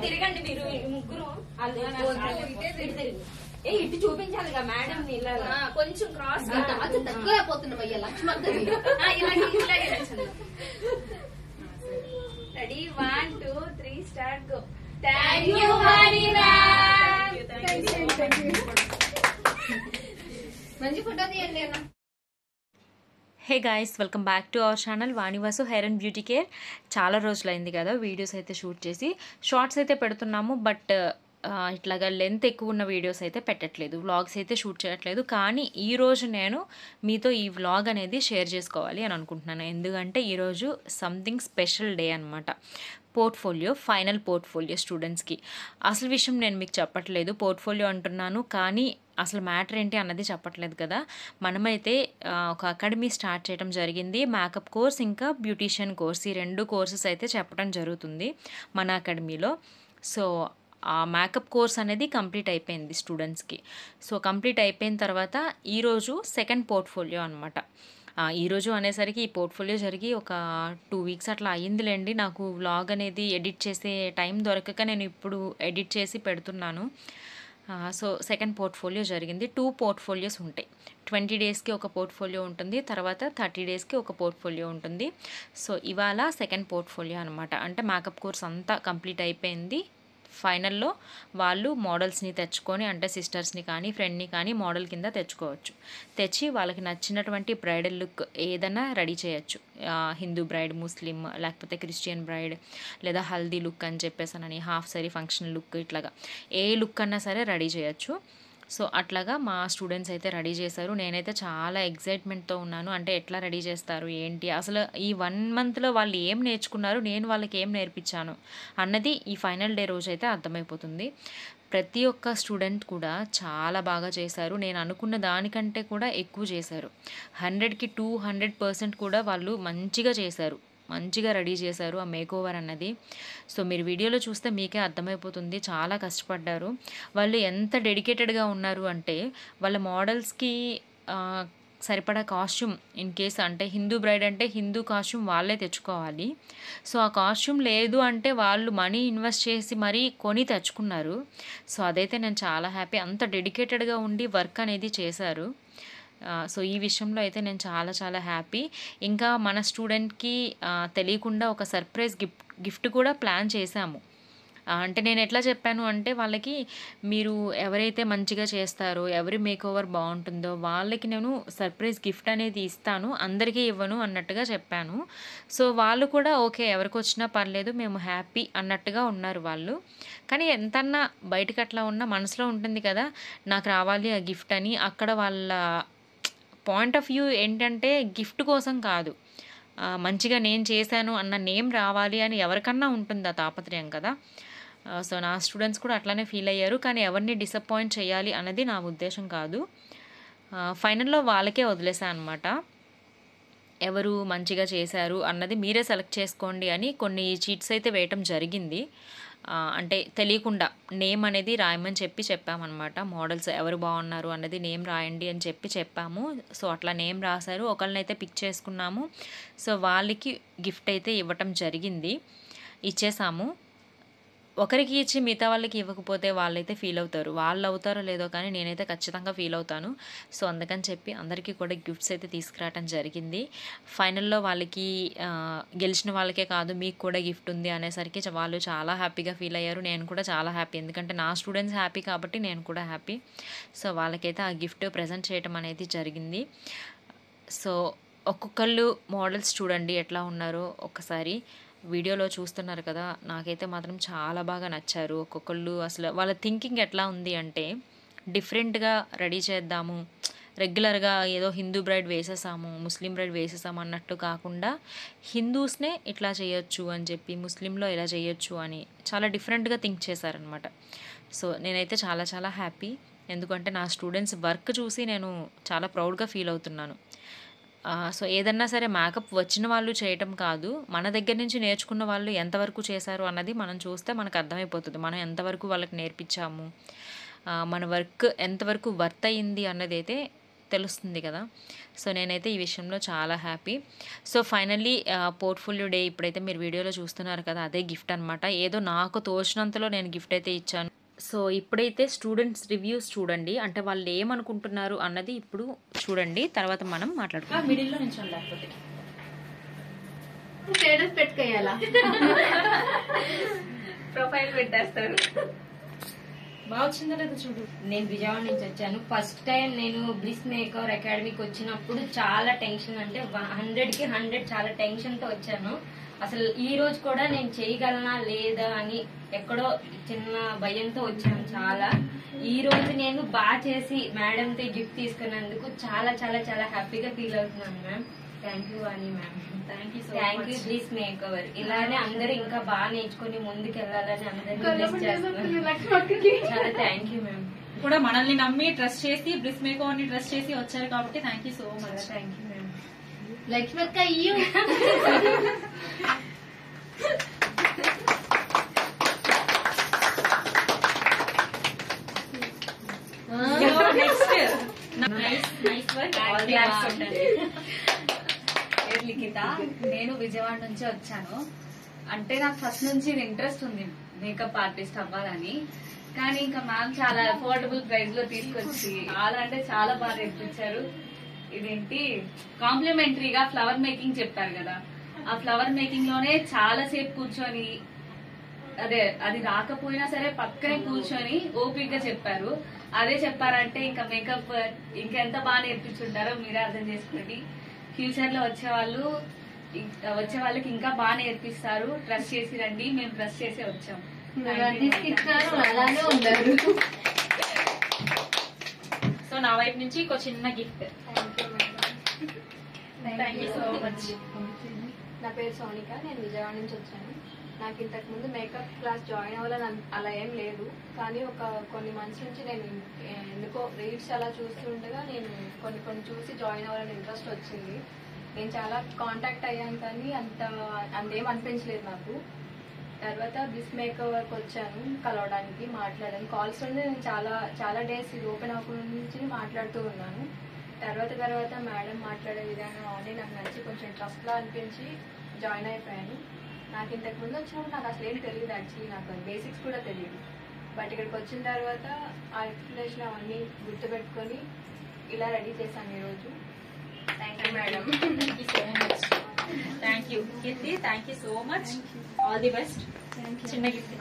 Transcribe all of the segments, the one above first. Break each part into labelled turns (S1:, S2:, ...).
S1: తిరగండి మీరు ముగ్గురు ఇటు చూపించాలిగా మేడం కొంచెం క్రాస్ తక్కువైపోతున్నాం Lakshman ready 1 2 3 start go thank you మంచి ఫోటో తీయండి అన్న.
S2: Hey guys, welcome back to our channel Vanivasu hair and beauty care. చాలా రోజులైంది కదా వీడియోస్ అయితే షూట్ చేసి. షార్ట్స్ అయితే పెడుతున్నాము, బట్ ఇట్లాగా లెంత్ ఎక్కువ ఉన్న వీడియోస్ అయితే పెట్టట్లేదు, వ్లాగ్స్ అయితే షూట్ చేయట్లేదు. కానీ ఈరోజు నేను మీతో ఈ వ్లాగ్ అనేది షేర్ చేసుకోవాలి అని అనుకుంటున్నాను. ఎందుకంటే ఈరోజు సంథింగ్ స్పెషల్ డే అనమాట. పోర్ట్ఫోలియో, ఫైనల్ పోర్ట్ఫోలియో స్టూడెంట్స్కి. అసలు విషయం నేను మీకు చెప్పట్లేదు, పోర్ట్ఫోలియో అంటున్నాను కానీ అసలు మ్యాటర్ ఏంటి అన్నది చెప్పట్లేదు కదా. మనమైతే ఒక అకాడమీ స్టార్ట్ చేయడం జరిగింది. మేకప్ కోర్స్ ఇంకా బ్యూటీషియన్ కోర్స్, ఈ 2 కోర్సెస్ అయితే చెప్పడం జరుగుతుంది మన అకాడమీలో. సో ఆ మేకప్ కోర్స్ అనేది కంప్లీట్ అయిపోయింది స్టూడెంట్స్కి. సో కంప్లీట్ అయిపోయిన తర్వాత ఈరోజు సెకండ్ పోర్ట్ఫోలియో అనమాట. ఈరోజు అనేసరికి ఈ పోర్ట్ఫోలియో జరిగి ఒక 2 వీక్స్ అట్లా అయ్యిందిలేండి. నాకు వ్లాగ్ అనేది ఎడిట్ చేసే టైం దొరకక నేను ఇప్పుడు ఎడిట్ చేసి పెడుతున్నాను. సో సెకండ్ పోర్ట్ఫోలియో జరిగింది. 2 పోర్ట్ఫోలియోస్ ఉంటాయి. 20 డేస్కి ఒక పోర్ట్ఫోలియో ఉంటుంది, తర్వాత 30 డేస్కి ఒక పోర్ట్ఫోలియో ఉంటుంది. సో ఇవాళ సెకండ్ పోర్ట్ఫోలియో అనమాట. అంటే మేకప్ కోర్స్ అంతా కంప్లీట్ అయిపోయింది. ఫైనల్లో వాళ్ళు మోడల్స్ని తెచ్చుకొని, అంటే సిస్టర్స్ని కానీ ఫ్రెండ్ని కానీ మోడల్ కింద తెచ్చుకోవచ్చు. తెచ్చి వాళ్ళకి నచ్చినటువంటి బ్రైడల్ లుక్ ఏదైనా రెడీ చేయొచ్చు. హిందూ బ్రైడ్, ముస్లిం, లేకపోతే క్రిస్టియన్ బ్రైడ్, లేదా హల్దీ లుక్ అని చెప్పేసానని, హాఫ్ సారీ ఫంక్షన్ లుక్, ఇట్లాగా ఏ లుక్ అన్నా సరే రెడీ చేయొచ్చు. సో అట్లాగా మా స్టూడెంట్స్ అయితే రెడీ చేశారు. నేనైతే చాలా ఎగ్జైట్మెంట్తో ఉన్నాను. అంటే ఎట్లా రెడీ చేస్తారు ఏంటి, అసలు ఈ 1 మంత్లో వాళ్ళు ఏం నేర్చుకున్నారు, నేను వాళ్ళకి ఏం నేర్పించాను అన్నది ఈ ఫైనల్ డే రోజు అయితే అర్థమైపోతుంది. ప్రతి ఒక్క స్టూడెంట్ కూడా చాలా బాగా చేశారు. నేను అనుకున్న దానికంటే కూడా ఎక్కువ చేశారు. 100కి 200% కూడా వాళ్ళు మంచిగా చేశారు, మంచిగా రెడీ చేశారు ఆ మేక్ ఓవర్ అన్నది. సో మీరు వీడియోలో చూస్తే మీకే అర్థమైపోతుంది, చాలా కష్టపడ్డారు వాళ్ళు. ఎంత డెడికేటెడ్గా ఉన్నారు అంటే వాళ్ళ మోడల్స్కి సరిపడా కాస్ట్యూమ్, ఇన్ కేస్ అంటే హిందూ బ్రైడ్ అంటే హిందూ కాస్ట్యూమ్ వాళ్ళే తెచ్చుకోవాలి. సో ఆ కాస్ట్యూమ్ లేదు అంటే వాళ్ళు మనీ ఇన్వెస్ట్ చేసి మరీ కొని తెచ్చుకున్నారు. సో అదైతే నేను చాలా హ్యాపీ. అంత డెడికేటెడ్గా ఉండి వర్క్ అనేది చేశారు. సో ఈ విషయంలో అయితే నేను చాలా చాలా హ్యాపీ. ఇంకా మన స్టూడెంట్కి తెలియకుండా ఒక సర్ప్రైజ్ గిఫ్ట్ కూడా ప్లాన్ చేశాము. అంటే నేను ఎట్లా చెప్పాను అంటే వాళ్ళకి, మీరు ఎవరైతే మంచిగా చేస్తారో, ఎవరి మేక్ ఓవర్ బాగుంటుందో వాళ్ళకి నేను సర్ప్రైజ్ గిఫ్ట్ అనేది ఇస్తాను, అందరికీ ఇవ్వను అన్నట్టుగా చెప్పాను. సో వాళ్ళు కూడా ఓకే, ఎవరికి వచ్చినా పర్లేదు, మేము హ్యాపీ అన్నట్టుగా ఉన్నారు వాళ్ళు. కానీ ఎంతన్నా బయటకు అట్లా ఉన్న మనసులో ఉంటుంది కదా, నాకు రావాలి ఆ గిఫ్ట్ అని. అక్కడ వాళ్ళ పాయింట్ ఆఫ్ వ్యూ ఏంటంటే గిఫ్ట్ కోసం కాదు, మంచిగా నేను చేశాను అన్న నేమ్ రావాలి అని ఎవరికన్నా ఉంటుంది ఆ తాపత్రయం కదా. సో నా స్టూడెంట్స్ కూడా అట్లానే ఫీల్ అయ్యారు. కానీ ఎవరిని డిసప్పాయింట్ చేయాలి అన్నది నా ఉద్దేశం కాదు. ఫైనల్లో వాళ్ళకే వదిలేసాను అనమాట. ఎవరు మంచిగా చేశారు అన్నది మీరే సెలెక్ట్ చేసుకోండి అని కొన్ని చీట్స్ అయితే వేయటం జరిగింది. అంటే తెలియకుండా నేమ్ అనేది రాయమని చెప్పామన్నమాట. మోడల్స్ ఎవరు బాగున్నారు అన్నది నేమ్ రాయండి అని చెప్పాము. సో అట్లా నేమ్ రాశారు, ఒకళ్ళనైతే పిక్ చేసుకున్నాము. సో వాళ్ళకి గిఫ్ట్ అయితే ఇవ్వటం జరిగింది, ఇచ్చేసాము. ఒకరికి ఇచ్చి మిగతా వాళ్ళకి ఇవ్వకపోతే వాళ్ళైతే ఫీల్ అవుతారు. వాళ్ళు అవుతారో లేదో కానీ నేనైతే ఖచ్చితంగా ఫీల్ అవుతాను. సో అందుకని చెప్పి అందరికీ కూడా గిఫ్ట్స్ అయితే తీసుకురావడం జరిగింది. ఫైనల్లో వాళ్ళకి గెలిచిన వాళ్ళకే కాదు మీకు కూడా గిఫ్ట్ ఉంది అనేసరికి వాళ్ళు చాలా హ్యాపీగా ఫీల్ అయ్యారు. నేను కూడా చాలా హ్యాపీ, ఎందుకంటే నా స్టూడెంట్స్ హ్యాపీ కాబట్టి నేను కూడా హ్యాపీ. సో వాళ్ళకైతే ఆ గిఫ్ట్ ప్రజెంట్ చేయడం అనేది జరిగింది. సో ఒక్కొక్కళ్ళు మోడల్స్ చూడండి ఎట్లా ఉన్నారో ఒక్కసారి వీడియోలో చూస్తున్నారు కదా. నాకైతే మాత్రం చాలా బాగా నచ్చారు ఒక్కొక్కళ్ళు. అసలు వాళ్ళ థింకింగ్ ఎట్లా ఉంది అంటే, డిఫరెంట్గా రెడీ చేద్దాము, రెగ్యులర్గా ఏదో హిందూ బ్రైడ్ వేసేసాము, ముస్లిం బ్రైడ్ వేసేసాము అన్నట్టు కాకుండా హిందూస్నే ఇట్లా చేయొచ్చు అని చెప్పి, ముస్లింలో ఇలా చేయొచ్చు అని చాలా డిఫరెంట్గా థింక్ చేశారనమాట. సో నేనైతే చాలా చాలా హ్యాపీ, ఎందుకంటే నా స్టూడెంట్స్ వర్క్ చూసి నేను చాలా ప్రౌడ్గా ఫీల్ అవుతున్నాను. సో ఏదన్నా సరే మేకప్ వచ్చిన వాళ్ళు చేయటం కాదు, మన దగ్గర నుంచి నేర్చుకున్న వాళ్ళు ఎంతవరకు చేశారు అన్నది మనం చూస్తే మనకు అర్థమైపోతుంది. మనం ఎంతవరకు వాళ్ళకి నేర్పించాము, మన వర్క్ ఎంతవరకు వర్త్ అయ్యింది అన్నది అయితే తెలుస్తుంది కదా. సో నేనైతే ఈ విషయంలో చాలా happy. So finally portfolio day ఇప్పుడైతే మీరు వీడియోలో చూస్తున్నారు కదా, అదే గిఫ్ట్ అనమాట. ఏదో నాకు తోచినంతలో నేను గిఫ్ట్ అయితే ఇచ్చాను. సో ఇప్పుడైతే స్టూడెంట్స్ రివ్యూస్ చూడండి, అంటే వాళ్ళు ఏమనుకుంటున్నారు అన్నది ఇప్పుడు చూడండి, తర్వాత మనం మాట్లాడుకుందాం. మిడిల్లో నుంచి లేకపోతే
S1: స్టేటస్ పెట్టుకోయాలా, ప్రొఫైల్ పెట్టేస్తారు.
S2: బాగా వచ్చిందా లేదా చూడు.
S3: నేను విజయవాడ నుంచి వచ్చాను. ఫస్ట్ టైం నేను బ్లిస్ మేకర్ అకాడమీకి వచ్చినప్పుడు చాలా టెన్షన్, అంటే 100కి 100 చాలా టెన్షన్ తో వచ్చాను. అసలు ఈ రోజు కూడా నేను చేయగలనా లేదా అని ఎక్కడో చిన్న భయంతో వచ్చాను చాలా. ఈ రోజు నేను బాగా చేసి మేడంతో గిఫ్ట్ తీసుకున్నందుకు చాలా చాలా చాలా హ్యాపీగా ఫీల్ అవుతున్నాను ma'am. Thank you Vani ma'am. Thank you bliss maker. ఇలానే అందరూ ఇంకా బాగా నేర్చుకుని ముందుకు వెళ్ళాలని అందరినీ చాలా థ్యాంక్ యూ మ్యామ్.
S2: కూడా మనల్ని నమ్మి ట్రస్ట్ చేసి బ్లిస్ మేకర్ ని ట్రస్ట్ చేసి వచ్చారు కాబట్టి thank you so much.
S3: Thank you ma'am.
S1: లక్ష్మక్క అయ్యో
S4: లిఖిత, నేను విజయవాడ నుంచి వచ్చాను. అంటే నాకు ఫస్ట్ నుంచి ఇంట్రెస్ట్ ఉంది మేకప్ ఆర్టిస్ట్ అవ్వాలని. కానీ ఇంకా మ్యామ్ చాలా అఫోర్డబుల్ ప్రైస్ లో తీసుకొచ్చి చాలా అంటే చాలా బాగా నేర్పించారు. ఇదేంటి కాంప్లిమెంటరీగా ఫ్లవర్ మేకింగ్ చెప్పారు కదా, ఆ ఫ్లవర్ మేకింగ్ లోనే చాలా సేపు కూర్చొని, అదే అది రాకపోయినా సరే పక్కనే కూర్చొని ఓపికగా చెప్పారు. అదే చెప్పారంటే ఇంకా మేకప్ ఇంకా ఎంత బాగా నేర్పించుంటారో మీరే అర్థం చేసుకోండి. ఫ్యూచర్ లో వచ్చే వాళ్ళకి ఇంకా బాగా నేర్పిస్తారు. ట్రస్ట్ చేసి రండి, మేము ట్రస్ట్ చేసే వచ్చాం.
S1: అలానే ఉన్నారు.
S2: సో నా వైపు నుంచి ఒక చిన్న gift. Thank you so much.
S5: నా పేరు సోనిక, నేను విజయవాడ నుంచి వచ్చాను. నాకు ఇంతకు ముందు మేకప్ క్లాస్ జాయిన్ అవ్వాలని అలా ఏం లేదు, కానీ కొన్ని మంత్స్ నుంచి నేను ఎందుకో రీడ్స్ అలా చూస్తుండగా నేను కొన్ని చూసి జాయిన్ అవ్వాలని ఇంట్రెస్ట్ వచ్చింది. నేను చాలా కాంటాక్ట్ అయ్యాను కానీ అంతేం అనిపించలేదు నాకు. తర్వాత బ్లిస్ మేకర్కి వచ్చాను కలవడానికి, మాట్లాడాను. కాల్స్ ఉండి నేను చాలా డేస్ ఇది ఓపెన్ అవ్వకుండా నుంచి మాట్లాడుతూ ఉన్నాను. తర్వాత మేడం మాట్లాడే విధానం అవన్నీ నాకు నచ్చి కొంచెం ట్రస్ట్లా అనిపించి జాయిన్ అయిపోయాను. నాకు ఇంతకు ముందు వచ్చినప్పుడు నాకు అసలు ఏం తెలియదు, యాక్చువల్లీ నాకు బేసిక్స్ కూడా తెలియదు. బట్ ఇక్కడికి వచ్చిన తర్వాత ఆ ఎక్స్ప్లెనేషన్ అవన్నీ గుర్తుపెట్టుకొని ఇలా రెడీ చేశాను ఈరోజు. Thank you madam.
S2: Thank you so much. Thank you Keerthi, thank you so much. All the best. చిన్న గిఫ్ట్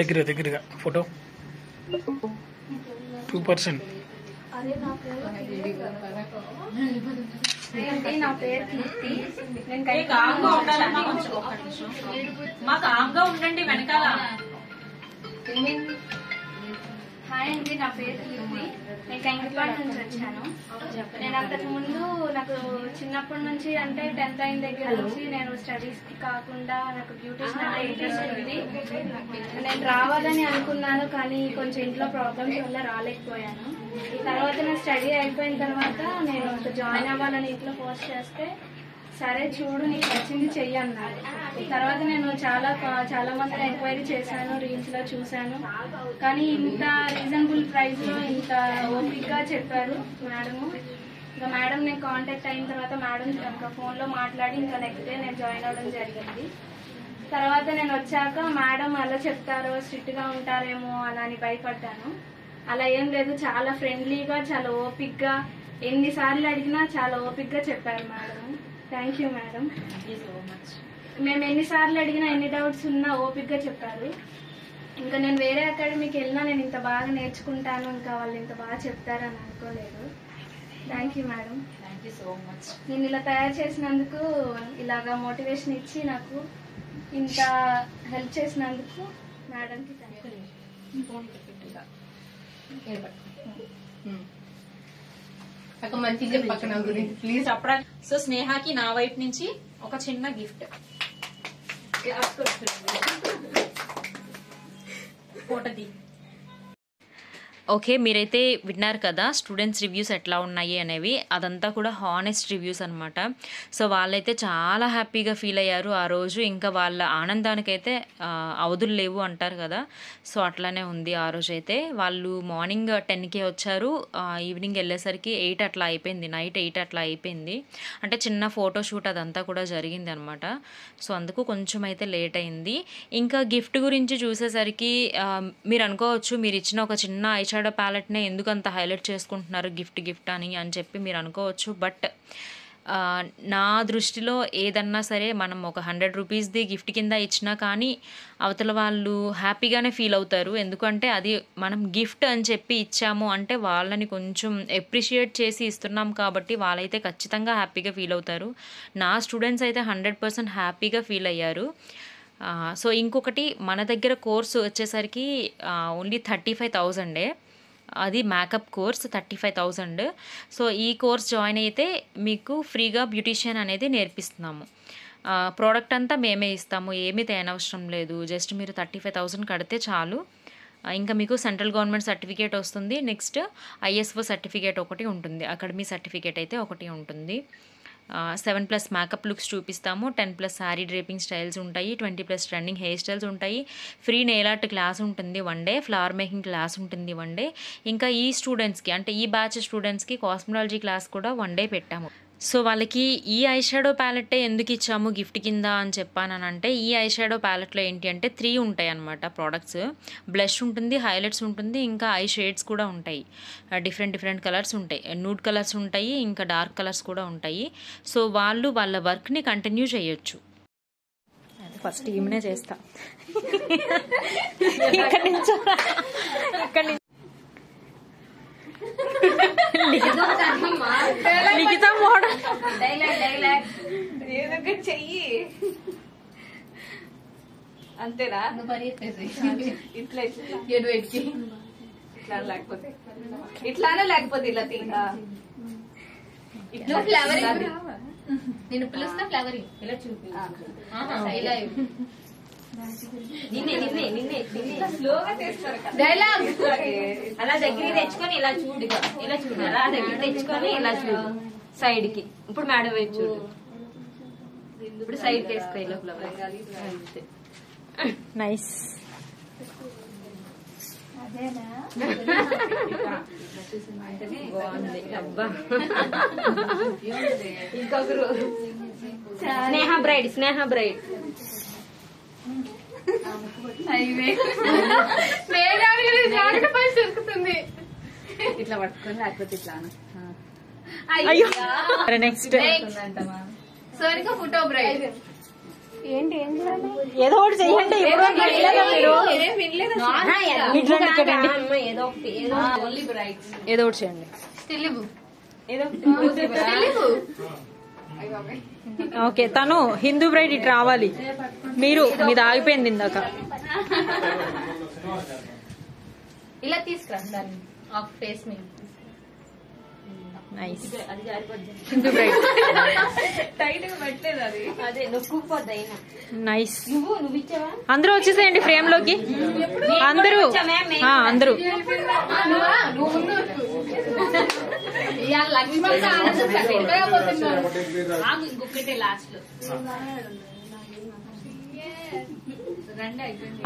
S6: దగ్గరగా ఫోటో 2%.
S5: అదే నా పేరు కీర్తి. నేను
S2: కామ్గా ఉండాలమ్మా, కొంచెం ఒక్క నిమిషం మా కామ్గా ఉండండి వెనకాల.
S5: హాయ్ అండి, నా పేరు కీర్తి. నేను కంకిపాడ నుంచి వచ్చాను. నేను అంతకు ముందు నాకు చిన్నప్పటి నుంచి అంటే 10th అయిన దగ్గర నుంచి నేను స్టడీస్ కి కాకుండా నాకు బ్యూటిషియన్ అంటే ఇంట్రెస్ట్ ఉంది. నేను రావాలని అనుకున్నాను కానీ కొంచెం ఇంట్లో ప్రాబ్లమ్స్ వల్ల రాలేకపోయాను. తర్వాత నా స్టడీ అయిపోయిన తర్వాత నేను జాయిన్ అవ్వాలని ఇంట్లో ఫోర్స్ చేస్తే సరే చూడు నీకు నచ్చింది చెయ్యి అన్నారు. తర్వాత నేను చాలా మందిని ఎంక్వైరీ చేశాను, రీల్స్ లో చూశాను. కానీ ఇంత రీజనబుల్ ప్రైస్ లో ఇంత ఓపిక్ గా చెప్పారు మేడము. ఇంకా మేడం నేను కాంటాక్ట్ అయిన తర్వాత మేడం ఇంకా ఫోన్ లో మాట్లాడి ఇంకా నెక్స్ట్ డే నేను జాయిన్ అవ్వడం జరిగింది. తర్వాత నేను వచ్చాక మేడం అలా చెప్తారో స్ట్రిక్ట్ గా ఉంటారేమో అలా అని భయపడ్డాను. అలా ఏం లేదు, చాలా ఫ్రెండ్లీగా చాలా ఓపిక్ గా ఎన్నిసార్లు అడిగినా చాలా ఓపిక్ గా చెప్పారు మేడం. Thank you madam. మేము ఎన్నిసార్లు అడిగినా ఎన్ని డౌట్స్ ఉన్నా ఓపిక్ గా చెప్పారు. ఇంకా నేను వేరే అకాడమీకి వెళ్ళినా నేను ఇంత బాగా నేర్చుకుంటాను, ఇంకా వాళ్ళు ఇంత బాగా చెప్తారని అనుకోలేదు. Thank you madam.
S2: Thank you so much.
S5: నేను ఇలా తయారు చేసినందుకు, ఇలాగా మోటివేషన్ ఇచ్చి నాకు ఇంత హెల్ప్ చేసినందుకు మేడంకి థ్యాంక్ యూ.
S1: మంచిగా పక్కన ప్లీజ్.
S2: సో స్నేహకి నా వైపు నుంచి ఒక చిన్న గిఫ్ట్. ఫోటోది. ఓకే, మీరైతే విన్నారు కదా స్టూడెంట్స్ రివ్యూస్ ఎట్లా ఉన్నాయి అనేవి. అదంతా కూడా హానెస్ట్ రివ్యూస్ అనమాట. సో వాళ్ళైతే చాలా హ్యాపీగా ఫీల్ అయ్యారు ఆ రోజు. ఇంకా వాళ్ళ ఆనందానికైతే అవధులు లేవు అంటారు కదా, సో అట్లానే ఉంది. ఆ రోజు అయితే వాళ్ళు మార్నింగ్ 10కే వచ్చారు, ఈవినింగ్ వెళ్ళేసరికి 8 అట్లా అయిపోయింది, నైట్ 8 అట్లా అయిపోయింది. అంటే చిన్న ఫోటోషూట్ అదంతా కూడా జరిగింది అనమాట. సో అందుకు కొంచెం అయితే లేట్ అయింది. ఇంకా గిఫ్ట్ గురించి చూసేసరికి మీరు అనుకోవచ్చు, మీరు ఇచ్చిన ఒక చిన్న ఐషాడో ప్యాలెట్నే ఎందుకు అంత హైలైట్ చేసుకుంటున్నారు గిఫ్ట్ అని చెప్పి మీరు అనుకోవచ్చు. బట్ నా దృష్టిలో ఏదన్నా సరే మనం ఒక 100 రూపీస్ది గిఫ్ట్ కింద ఇచ్చినా కానీ అవతల వాళ్ళు హ్యాపీగానే ఫీల్ అవుతారు. ఎందుకంటే అది మనం గిఫ్ట్ అని చెప్పి ఇచ్చాము అంటే వాళ్ళని కొంచెం ఎప్రిషియేట్ చేసి ఇస్తున్నాం కాబట్టి వాళ్ళైతే ఖచ్చితంగా హ్యాపీగా ఫీల్ అవుతారు. నా స్టూడెంట్స్ అయితే 100% హ్యాపీగా ఫీల్ అయ్యారు. సో ఇంకొకటి, మన దగ్గర కోర్సు వచ్చేసరికి ఓన్లీ 35,000, అది మేకప్ కోర్స్ 35,000. సో ఈ కోర్స్ జాయిన్ అయితే మీకు ఫ్రీగా బ్యూటీషియన్ అనేది నేర్పిస్తున్నాము. ప్రోడక్ట్ అంతా మేమే ఇస్తాము, ఏమీ తేనవసరం లేదు. జస్ట్ మీరు 35,000 కడితే చాలు. ఇంకా మీకు సెంట్రల్ గవర్నమెంట్ సర్టిఫికేట్ వస్తుంది. నెక్స్ట్ ISO సర్టిఫికేట్ ఒకటి ఉంటుంది, అకాడమీ సర్టిఫికేట్ అయితే ఒకటి ఉంటుంది. 7+ మేకప్ లుక్స్ చూపిస్తాము, 10+ శారీ డ్రేపింగ్ స్టైల్స్ ఉంటాయి, 20+ ట్రెండింగ్ హెయిర్ స్టైల్స్ ఉంటాయి. ఫ్రీ నెయిల్ ఆర్ట్ క్లాస్ ఉంటుంది 1 డే, ఫ్లవర్ మేకింగ్ క్లాస్ ఉంటుంది 1 డే. ఇంకా ఈ స్టూడెంట్స్కి అంటే ఈ బ్యాచ్ స్టూడెంట్స్కి కాస్మెటాలజీ క్లాస్ కూడా 1 డే పెట్టాము. సో వాళ్ళకి ఈ ఐషాడో ప్యాలెట్టే ఎందుకు ఇచ్చాము గిఫ్ట్ కింద అని చెప్పానంటే, ఈ ఐషాడో ప్యాలెట్లో ఏంటి అంటే 3 ఉంటాయి అన్నమాట ప్రోడక్ట్స్. బ్లష్ ఉంటుంది, హైలైట్స్ ఉంటుంది, ఇంకా ఐ షేడ్స్ కూడా ఉంటాయి. డిఫరెంట్ కలర్స్ ఉంటాయి, న్యూడ్ కలర్స్ ఉంటాయి, ఇంకా డార్క్ కలర్స్ కూడా ఉంటాయి. సో వాళ్ళు వాళ్ళ వర్క్ని కంటిన్యూ చేయొచ్చు. ఫస్ట్ ఈమెనే చేస్తా. లిఖిత మోడల్
S1: ఏదో ఒకటి చెయ్యి. అంతేనా? ఇట్లా ఇట్లా లేకపోతే ఇట్లానే, లేకపోతే ఇలా తీరా.
S3: ఇట్లా ఫ్లవరింగ్ నేను పిలుస్తా, ఫ్లవరింగ్ ఇలా చూపి, ఇలా నిన్నే
S1: స్లోగా చేస్తారు కదా.
S3: డైలాగ్ అలా దగ్గర తెచ్చుకొని ఇలా చూడు, ఇలా చూడు, అలా దగ్గర తెచ్చుకొని ఇలా చూడు సైడ్ కి. ఇప్పుడు మేడం వైపు చూడు, ఇప్పుడు సైడ్ వేసుకో ఇలా ఫ్లవర్. అంతే,
S2: నైస్.
S3: బాగుంది. అబ్బా, ఇంకొకరు స్నేహ బ్రైడ్
S1: ఇట్లా పట్టుకొని లేకపోతే ఇట్లా.
S2: అయ్యో, నెక్స్ట్
S1: సోనికా ఫోటో బ్రైడ్.
S2: ఏదో ఒకటి చెయ్యండి. ఏదో ఒకటి చేయండి. ఓకే, తను హిందూ బ్రైడ్ ఇటు రావాలి. మీది ఆగిపోయింది ఇందాక.
S3: ఇలా తీసుకురా దాన్ని ఫేస్ మీద.
S2: నైస్.
S3: హిందూ బ్రైడ్
S1: టైట్ గా పెట్టలేదు అది.
S3: అదే నొక్కుపోద్ది అయినా.
S2: నైస్.
S3: నువ్వు ఇచ్చావా?
S2: అందరూ వచ్చేసేయండి ఫ్రేమ్ లోకి. అందరూ
S3: ఇంకొకటి లాస్ట్ లో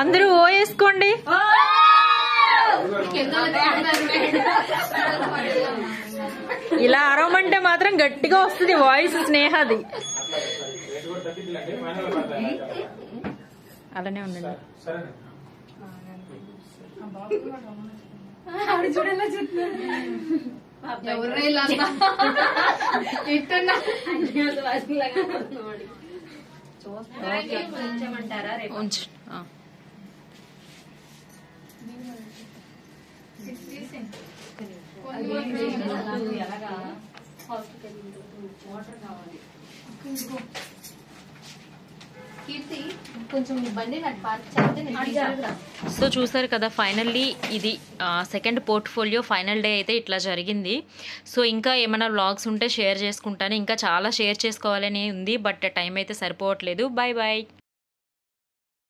S2: అందరూ ఓ వేసుకోండి. ఇలా అరవమంటే మాత్రం గట్టిగా వస్తుంది వాయిస్ స్నేహది. అలానే ఉండండి.
S3: ఉంచమంటారా?
S2: ఉంచు. సో చూసారు కదా, ఫైనల్లీ ఇది సెకండ్ పోర్ట్ఫోలియో ఫైనల్ డే అయితే ఇట్లా జరిగింది. సో ఇంకా ఏమైనా వ్లాగ్స్ ఉంటే షేర్ చేసుకుంటాను. ఇంకా చాలా షేర్ చేసుకోవాలని ఉంది, బట్ టైం అయితే సరిపోవట్లేదు. Bye bye.